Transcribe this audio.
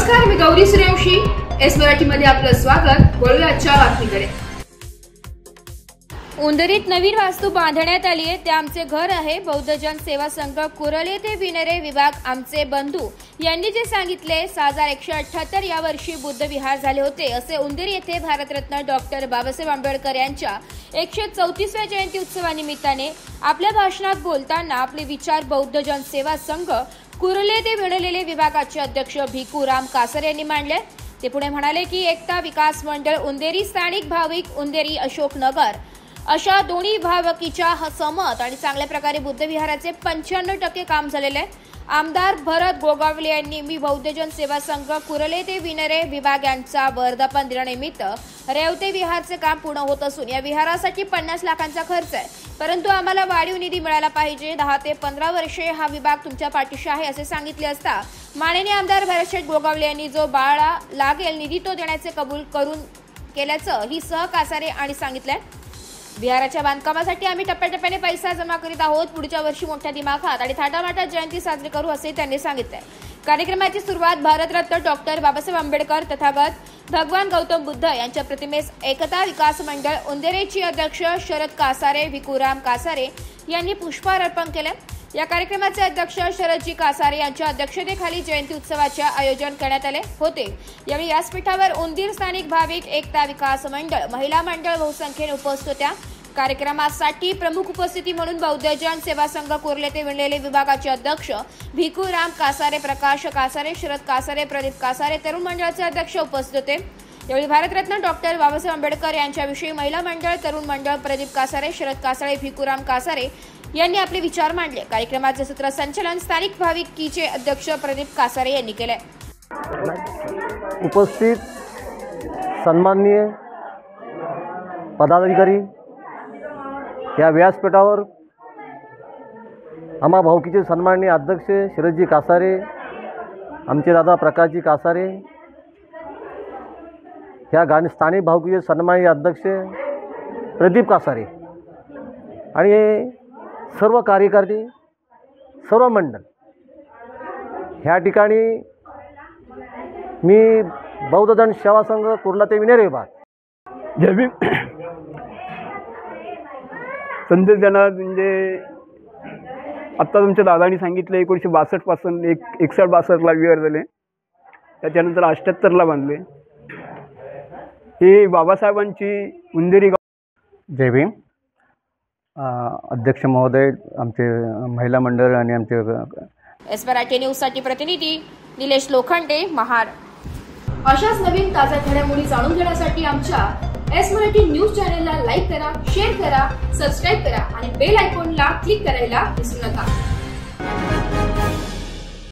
नमस्कार, मी गौरी सूर्यवंशी. एस मराठीमध्ये आपलं स्वागत. वळूया आजच्या बातमीकडे. उंदरीत नवीन वास्तू बांधण्यात आली आहे. ते आमचे घर आहे. बौद्धजन सेवा संघ कुरले ते विनेरे विभाग आमचे बंधू यांनी जे सांगितले, 6178 या वर्षी बुद्ध विहार झाले होते, असे उंदेरी येथे भारतरत्न डॉक्टर बाबासाहेब आंबेडकर यांच्या 134व्या जयंती उत्सवानिमित्ताने आपल्या भाषणात बोलताना आपले विचार बौद्धजन सेवा संघ कुरले ते विणलेले विभागाचे अध्यक्ष भिकूराम कासरे यांनी मांडले. ते पुढे म्हणाले की एकता विकास मंडळ उंदेरी, स्थानिक भाविक उंदेरी, अशोकनगर अशा दोन्ही विभागाच्या सहमत आणि चांगल्या प्रकारे बुद्ध विहाराचे 95% काम झालेले आहे. आमदार भरत गोगावले यांनी मी बौद्धजन सेवा संघ कुरले ते विनेरे विभाग यांचा वर्धापन दिनानिमित्त रेवते विहारचे काम पूर्ण होत असून या विहारासाठी 50 लाखांचा खर्च आहे, परंतु आम्हाला वाढीव निधी मिळाला पाहिजे. 10 ते 15 वर्षे हा विभाग तुमच्या पाठीशी आहे असे सांगितले असता माननीय आमदार भरत गोगावले यांनी जो बाळा लागेल निधी तो देण्याचे कबूल करून केल्याचं ही कासारे आणि सांगितलंय. विहाराच्या बांधकामासाठी आम्ही टप्प्याटप्प्याने पैसा जमा करीत आहोत. पुढच्या वर्षी मोठ्या दिमाखात आणि थाटामाटात जयंती साजरी करू असे त्यांनी सांगितले. कार्यक्रमाची सुरुवात भारतरत्न डॉक्टर बाबासाहेब आंबेडकर तथागत भगवान गौतम बुद्ध यांच्या प्रतिमेस एकता विकास मंडळ उंदेरेचे अध्यक्ष शरद कासारे, भिकूराम कासारे यांनी पुष्पहार अर्पण केले. या कार्यक्रमाचे अध्यक्ष शरदजी कासारे यांच्या अध्यक्षतेखाली जयंती उत्सवाचे आयोजन करण्यात आले होते. यावेळी व्यासपीठावर उंदीर स्थानिक भाविक एकता विकास मंडळ महिला मंडळ बहुसंख्येने उपस्थित होत्या. कार्यक्रमासाठी प्रमुख उपस्थिती म्हणून बौद्धजन सेवा संघ कुरले ते विणलेले विभागाचे अध्यक्ष भिकूराम कासारे, प्रकाश कासारे, शरद कासारे, प्रदीप कासारे, तरुण मंडळाचे अध्यक्ष उपस्थित होते. यावेळी भारतरत्न डॉक्टर बाबासाहेब आंबेडकर यांच्याविषयी महिला मंडळ, तरुण मंडळ, प्रदीप कासारे, शरद कासारे, भिकूराम कासारे यांनी आपले विचार मांडले. कार्यक्रमाचे सूत्रसंचालन स्थानिक भाविकीचे अध्यक्ष प्रदीप कासारे यांनी केले. उपस्थित सन्माननीय पदाधिकारी, या व्यासपीठावर आम्हा भावकीचे सन्माननीय अध्यक्ष शरदजी कासारे, आमचे दादा प्रकाशजी कासारे, ह्या स्थानिक भावकीचे सन्माननीय अध्यक्ष प्रदीप कासारे आणि सर्व कार्यकर्ते, सर्व मंडळ, ह्या ठिकाणी मी बौद्धजन सेवा संघ कुरला ते विनेरे विभाग जय भीम. संदेश देणार म्हणजे आत्ता तुमच्या दादानी सांगितलं 1962 पासून 61-62ला विहार झाले, त्याच्यानंतर 78ला बांधले. ही बाबासाहेबांची उंदेरी. जय भीम. अध्यक्ष महोदय, आमचे महिला मंडळ आणि आमचे एस मराठी न्यूजसाठी प्रतिनिधी निलेश लोखंडे, महाड. अशाच नवीन ताज्या घडामोडी जाणून घेण्यासाठी आमच्या एस मराठी न्यूज चॅनलला लाईक करा, शेअर करा, सबस्क्राईब करा आणि बेल आयकॉनला क्लिक करायला विसरू नका.